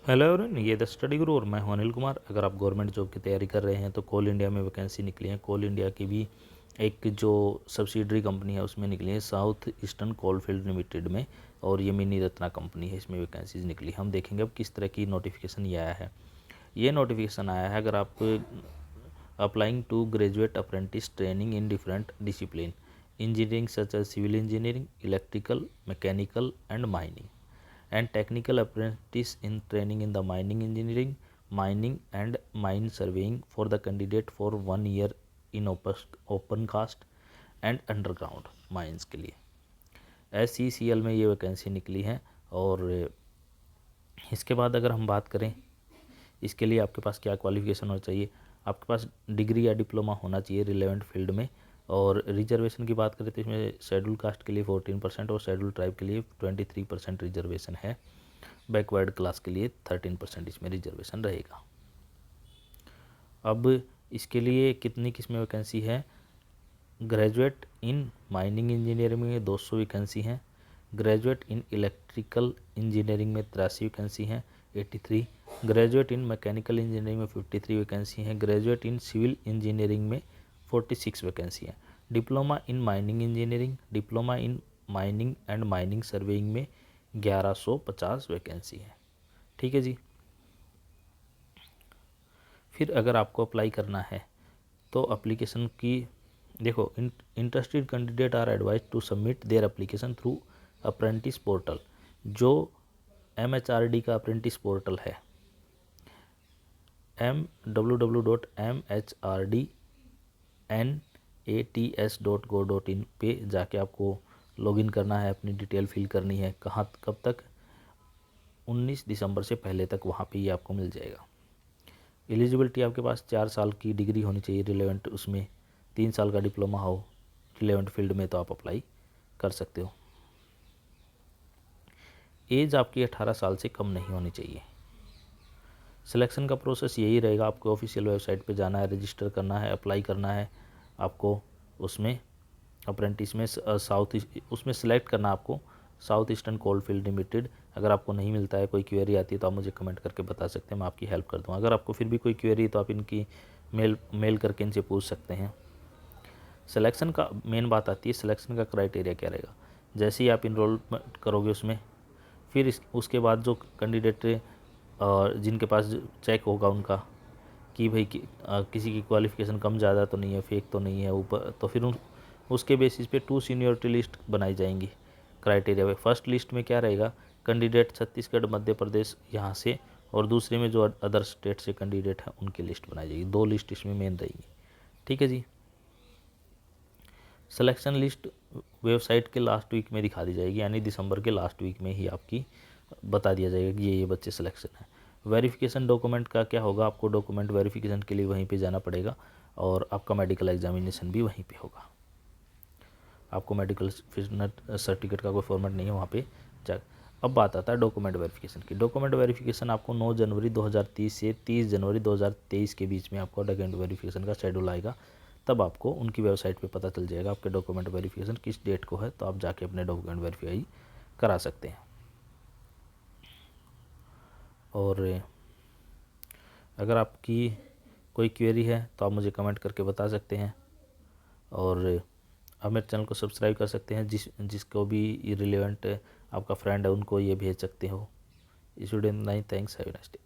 Hello everyone, ये the study गुरु और मैं हूं अनिल कुमार। अगर आप गवर्नमेंट जॉब की तैयारी कर रहे हैं तो कोल इंडिया में वैकेंसी निकली है। कोल इंडिया की भी एक जो सब्सिडरी कंपनी है उसमें निकली है, साउथ ईस्टर्न कोलफील्ड लिमिटेड में, और ये मिनी रत्ना कंपनी है, इसमें वैकेंसीज निकली। हम देखेंगे अब किस तरह की नोटिफिकेशन ये आया है। ये नोटिफिकेशन आया है अगर आप applying to graduate apprentice training in different discipline engineering such as civil engineering, electrical, mechanical and mining, and technical apprentice in training in the mining engineering, mining and mine surveying for the candidate for 1 year in open cast and underground mines के लिए SCCL में ये vacancy निकली है। और इसके बाद अगर हम बात करें इसके लिए आपके पास क्या क्वालिफिकेशन होना चाहिए, आपके पास डिग्री या डिप्लोमा होना चाहिए रिलेवेंट फील्ड में। और रिजर्वेशन की बात करें तो इसमें शेड्यूल कास्ट के लिए 14% और शेड्यूल ट्राइब के लिए 23% रिजर्वेशन है। बैकवर्ड क्लास के लिए 13% इसमें रिजर्वेशन रहेगा। अब इसके लिए कितनी किस्में वैकेंसी है, ग्रेजुएट इन माइनिंग इंजीनियरिंग में 200 वैकेंसी हैं, ग्रेजुएट इन इलेक्ट्रिकल इंजीनियरिंग में 83 वैकेंसी हैं 83, ग्रेजुएट इन मैकेनिकल इंजीनियरिंग में 53 वैकेंसी हैं, ग्रेजुएट इन सिविल इंजीनियरिंग में 46 वैकेंसी हैं, diploma in mining engineering, diploma in mining and mining surveying में 1150 वैकेंसी है। ठीक है जी। फिर अगर आपको अप्लाई करना है तो एप्लीकेशन की देखो, interested candidate are advise to submit their application through apprentice portal. जो MHRD का अप्रेंटिस पोर्टल है www.mhrdsnats.go.in पे जाके आपको लॉगिन करना है, अपनी डिटेल फिल करनी है। कहाँ कब तक, 19 दिसंबर से पहले तक वहाँ पे ये आपको मिल जाएगा। एलिजिबिलिटी आपके पास 4 साल की डिग्री होनी चाहिए रिलेवेंट, उसमें 3 साल का डिप्लोमा हो रिलेवेंट फील्ड में तो आप अप्लाई कर सकते हो। एज आपकी 18 साल से कम नहीं होनी चाहिए। सिलेक्शन का प्रोसेस यही रहेगा, आपको ऑफिशियल वेबसाइट पे जाना है, रजिस्टर करना है, अप्लाई करना है आपको। उसमें अप्रेंटिस में उसमें सेलेक्ट करना आपको साउथ ईस्टर्न कोलफील्ड लिमिटेड। अगर आपको नहीं मिलता है, कोई क्वेरी आती है तो आप मुझे कमेंट करके बता सकते हैं, मैं आपकी हेल्प कर दूँगा। अगर आपको फिर भी कोई क्वेरी तो आप इनकी मेल करके इनसे पूछ सकते हैं। सिलेक्शन का मेन बात आती है, सिलेक्शन का क्राइटेरिया क्या रहेगा। जैसे ही आप इनरोलमेंट करोगे उसमें, फिर उसके बाद जो कैंडिडेट जिनके पास चेक होगा उनका कि भाई किसी की क्वालिफ़िकेशन कम ज़्यादा तो नहीं है, फेक तो नहीं है ऊपर, तो फिर उसके बेसिस पे 2 सीनियरिटी लिस्ट बनाई जाएंगी क्राइटेरिया पे। फर्स्ट लिस्ट में क्या रहेगा, कैंडिडेट छत्तीसगढ़, मध्य प्रदेश यहाँ से, और दूसरे में जो अदर स्टेट से कैंडिडेट हैं उनकी लिस्ट बनाई जाएगी। 2 लिस्ट इसमें मेन रहेंगी। ठीक है जी। सिलेक्शन लिस्ट वेबसाइट के लास्ट वीक में दिखा दी जाएगी, यानी दिसंबर के लास्ट वीक में ही आपकी बता दिया जाएगा कि ये बच्चे सिलेक्शन है। वेरिफिकेशन डॉक्यूमेंट का क्या होगा, आपको डॉक्यूमेंट वेरिफिकेशन के लिए वहीं पे जाना पड़ेगा, और आपका मेडिकल एग्जामिनेशन भी वहीं पे होगा। आपको मेडिकल सर्टिफिकेट का कोई फॉर्मेट नहीं है वहाँ पे जा। अब बात आता है डॉक्यूमेंट वेरिफिकेशन की। डॉक्यूमेंट वेरिफिकेशन आपको 9 जनवरी 2030 से 30 जनवरी 2023 के बीच में आपको डॉक्यूमेंट वेरिफिकेशन का शेड्यूल आएगा। तब आपको उनकी वेबसाइट पे पता चल जाएगा आपके डॉक्यूमेंट वेरिफिकेशन किस डेट को है, तो आप जाके अपने डॉक्यूमेंट वेरीफाई करा सकते हैं। और अगर आपकी कोई क्वेरी है तो आप मुझे कमेंट करके बता सकते हैं, और आप मेरे चैनल को सब्सक्राइब कर सकते हैं। जिसको भी रिलेवेंट आपका फ्रेंड है उनको ये भेज सकते हो। इस वीडियो में नहीं, thanks, have a nice day.